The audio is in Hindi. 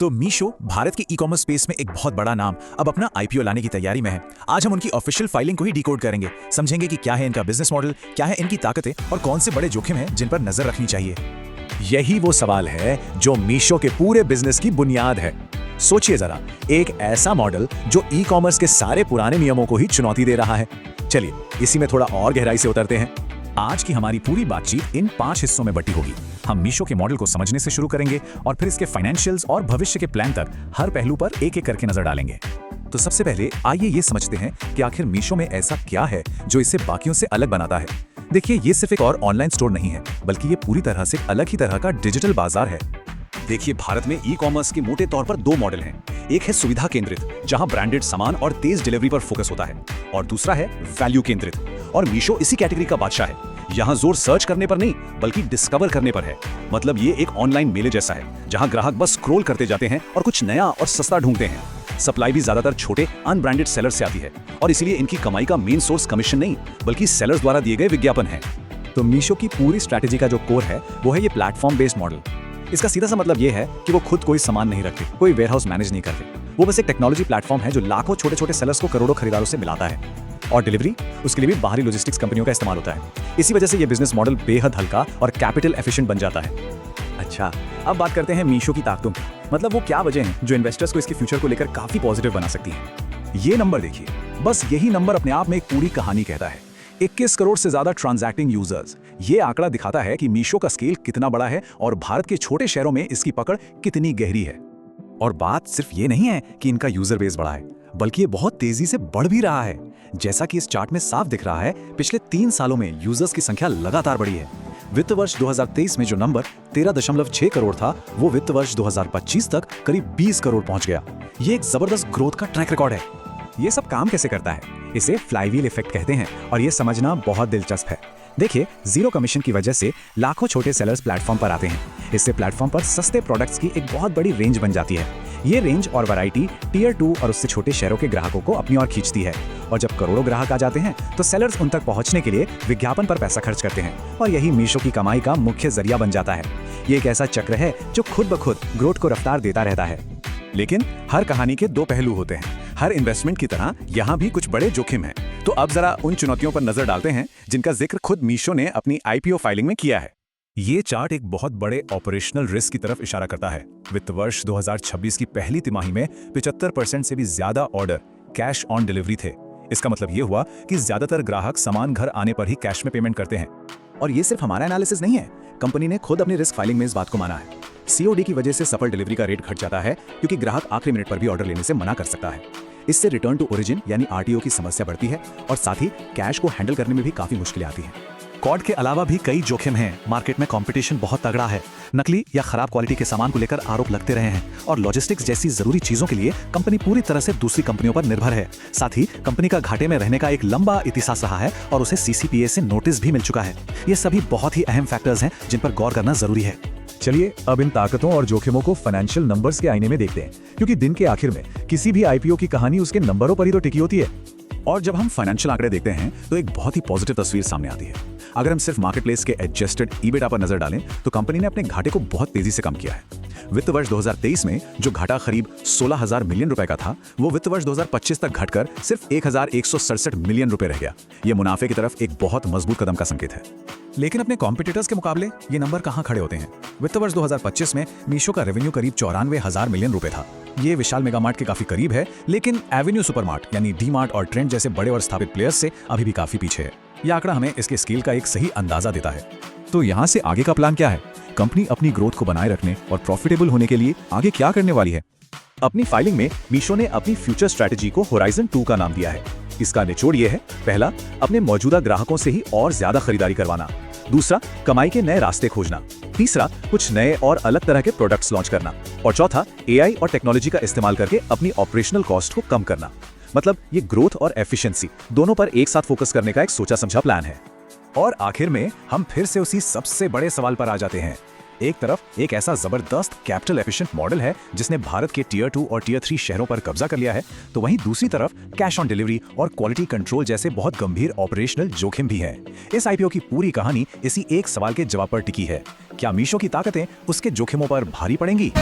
तो मीशो भारत के ई कॉमर्स स्पेस में एक बहुत बड़ा नाम अब अपना आईपीओ लाने की तैयारी में है। आज हम उनकी ऑफिशियल फाइलिंग को ही डिकोड करेंगे, समझेंगे कि क्या है इनका बिजनेस मॉडल, क्या है इनकी ताकतें और कौन से बड़े जोखिम हैं जिन पर नजर रखनी चाहिए। यही वो सवाल है जो मीशो के पूरे बिजनेस की बुनियाद है। सोचिए जरा, एक ऐसा मॉडल जो ई कॉमर्स के सारे पुराने नियमों को ही चुनौती दे रहा है। चलिए इसी में थोड़ा और गहराई से उतरते हैं। आज की हमारी पूरी बातचीत इन 5 हिस्सों में बटी होगी। हम मीशो के मॉडल को समझने से शुरू करेंगे और फिर इसके फाइनेंशियल्स और भविष्य के प्लान तक हर पहलू पर एक एक करके नजर डालेंगे। तो सबसे पहले आइए ये समझते हैं कि आखिर मीशो में ऐसा क्या है जो इसे बाकियों से अलग बनाता है। देखिए, ये सिर्फ एक और ऑनलाइन स्टोर नहीं है, बल्कि ये पूरी तरह से अलग ही तरह का डिजिटल बाजार है। देखिए, भारत में ई कॉमर्स के मोटे तौर पर 2 मॉडल हैं। एक है सुविधा केंद्रित, जहां ब्रांडेड सामान और तेज डिलीवरी पर फोकस होता है, और दूसरा है वैल्यू केंद्रित, और मीशो इसी कैटेगरी का बादशाह है। यहाँ जोर सर्च करने पर नहीं, बल्कि डिस्कवर करने पर है। मतलब ये एक ऑनलाइन मेले जैसा है, जहाँ ग्राहक बस स्क्रॉल करते जाते हैं और कुछ नया और सस्ता ढूंढते हैं। सप्लाई भी ज्यादातर छोटे अनब्रांडेड सेलर से आती है, और इसलिए इनकी कमाई का मेन सोर्स कमीशन नहीं, बल्कि सेलर्स द्वारा दिए गए विज्ञापन है। तो मीशो की पूरी स्ट्रैटेजी का जो कोर है वो है ये प्लेटफॉर्म बेस्ड मॉडल। इसका सीधा सा मतलब ये है कि वो खुद कोई सामान नहीं रखते, कोई वेयरहाउस मैनेज नहीं करते। वो बस एक टेक्नोलॉजी प्लेटफॉर्म है जो लाखों छोटे छोटे सेलर्स को करोड़ों खरीदारों से मिलाता है। और डिलीवरी, उसके लिए भी बाहरी लॉजिस्टिक्स कंपनियों का इस्तेमाल होता है। इसी वजह से ये बिजनेस मॉडल बेहद हल्का और कैपिटल एफिशिएंट बन जाता है। अच्छा, अब बात करते हैं मीशो की ताकतों की। मतलब वो क्या वजह हैं जो इन्वेस्टर्स को इसके फ्यूचर को लेकर काफी पॉजिटिव बना सकती हैं। ये नंबर देखिए, बस यही नंबर अपने आप में एक पूरी कहानी कहता है। 21 करोड़ से ज्यादा ट्रांजैक्टिंग यूजर्स। ये आंकड़ा दिखाता है कि मीशो का स्केल कितना बड़ा है और भारत के छोटे शहरों में इसकी पकड़ कितनी गहरी है। और बात सिर्फ ये नहीं है कि इनका यूजर बेस बड़ा है, बल्कि ये बहुत तेजी से बढ़ भी रहा है। जैसा कि इस चार्ट में साफ दिख रहा है, पिछले 3 सालों में यूजर्स की संख्या लगातार बढ़ी है। वित्त वर्ष 2023 में जो नंबर 13.6 करोड़ था, वो वित्त वर्ष 2025 तक करीब 20 करोड़ पहुंच गया। ये एक जबरदस्त ग्रोथ का ट्रैक रिकॉर्ड है। ये सब काम कैसे करता है? इसे फ्लाईव्हील इफेक्ट कहते हैं, और ये समझना बहुत दिलचस्प है। देखिए, जीरो कमीशन की वजह से लाखों छोटे सेलर्स प्लेटफॉर्म पर आते हैं। इससे प्लेटफॉर्म पर सस्ते प्रोडक्ट्स की एक बहुत बड़ी रेंज बन जाती है। ये रेंज और वैरायटी टियर 2 और उससे छोटे शहरों के ग्राहकों को अपनी ओर खींचती है। और जब करोड़ों ग्राहक आ जाते हैं, तो सेलर्स उन तक पहुंचने के लिए विज्ञापन पर पैसा खर्च करते हैं, और यही मीशो की कमाई का मुख्य जरिया बन जाता है। ये एक ऐसा चक्र है जो खुद ब खुद ग्रोथ को रफ्तार देता रहता है। लेकिन हर कहानी के 2 पहलू होते हैं। हर इन्वेस्टमेंट की तरह यहाँ भी कुछ बड़े जोखिम हैं। तो अब जरा उन चुनौतियों पर नजर डालते हैं जिनका जिक्र खुद मीशो ने अपनी आईपीओ फाइलिंग में किया है। ये चार्ट एक बहुत बड़े ऑपरेशनल रिस्क की तरफ इशारा करता है। वित्त वर्ष 2026 की पहली तिमाही में 75% से भी ज्यादा ऑर्डर कैश ऑन डिलीवरी थे। इसका मतलब ये हुआ कि ज्यादातर ग्राहक सामान घर आने पर ही कैश में पेमेंट करते हैं। और ये सिर्फ हमारा एनालिसिस नहीं है, कंपनी ने खुद अपनी रिस्क फाइलिंग में इस बात को माना है। सीओडी की वजह से सफल डिलीवरी का रेट घट जाता है, क्योंकि ग्राहक आखिरी मिनट पर भी ऑर्डर लेने से मना कर सकता है। इससे रिटर्न टू ओरिजिन यानी आरटीओ की समस्या बढ़ती है, और साथ ही कैश को हैंडल करने में भी काफी मुश्किलें आती हैं। कॉड के अलावा भी कई जोखिम हैं। मार्केट में कंपटीशन बहुत तगड़ा है। नकली या खराब क्वालिटी के सामान को लेकर आरोप लगते रहे हैं, और लॉजिस्टिक्स जैसी जरूरी चीजों के लिए कंपनी पूरी तरह से दूसरी कंपनियों पर निर्भर है। साथ ही कंपनी का घाटे में रहने का एक लंबा इतिहास रहा है, और उसे सीसीपीए से नोटिस भी मिल चुका है। ये सभी बहुत ही अहम फैक्टर्स हैं जिन पर गौर करना जरूरी है। चलिए अब इन ताकतों और जोखिमों को फाइनेंशियल नंबर्स के आईने में देखते हैं, क्योंकि दिन के आखिर में किसी भी आईपीओ की कहानी उसके नंबरों पर ही तो टिकी होती है। और जब हम फाइनेंशियल आंकड़े देखते हैं, तो एक बहुत ही पॉजिटिव तस्वीर सामने आती है। अगर हम सिर्फ मार्केटप्लेस के एडजस्टेड ईबिटा पर नजर डालें, तो कंपनी ने अपने घाटे को बहुत तेजी से कम किया है। वित्त वर्ष 2023 में जो घाटा करीब 16,000 मिलियन रुपए का था, वो वित्त वर्ष 2025 तक घटकर सिर्फ 1,167 मिलियन रुपए रह गया। ये मुनाफे की तरफ एक बहुत मजबूत कदम का संकेत है। लेकिन अपने कॉम्पिटिटर्स के मुकाबले ये नंबर कहाँ खड़े होते हैं? वित्त वर्ष 2025 में मीशो का रेवेन्यू करीब 94,000 मिलियन रुपए था। ये विशाल मेगामार्ट के काफी करीब है, लेकिन एवेन्यू सुपरमार्ट यानी डी मार्ट और ट्रेंड जैसे बड़े और स्थापित प्लेयर्स से अभी भी काफी पीछे है। यह आंकड़ा हमें इसके स्केल का एक सही अंदाजा देता है। तो यहाँ से आगे का प्लान क्या है? कंपनी अपनी ग्रोथ को बनाए रखने और प्रॉफिटेबल होने के लिए आगे क्या करने वाली है? अपनी फाइलिंग में मीशो ने अपनी फ्यूचर स्ट्रैटेजी को होराइजन 2 का नाम दिया है। इसका निचोड़ ये है: पहला, अपने मौजूदा ग्राहकों से ही और ज्यादा खरीदारी करवाना। दूसरा, कमाई के नए रास्ते खोजना। तीसरा, कुछ नए और अलग तरह के प्रोडक्ट्स लॉन्च करना। और चौथा, एआई और टेक्नोलॉजी का इस्तेमाल करके अपनी ऑपरेशनल कॉस्ट को कम करना। मतलब ये ग्रोथ और एफिशिएंसी दोनों पर एक साथ फोकस करने का एक सोचा समझा प्लान है। और आखिर में हम फिर से उसी सबसे बड़े सवाल पर आ जाते हैं। एक तरफ एक ऐसा जबरदस्त कैपिटल एफिशिएंट मॉडल है जिसने भारत के टियर 2 और टियर 3 शहरों पर कब्जा कर लिया है, तो वहीं दूसरी तरफ कैश ऑन डिलीवरी और क्वालिटी कंट्रोल जैसे बहुत गंभीर ऑपरेशनल जोखिम भी हैं। इस आईपीओ की पूरी कहानी इसी एक सवाल के जवाब पर टिकी है: क्या मीशो की ताकतें उसके जोखिमों पर भारी पड़ेंगी?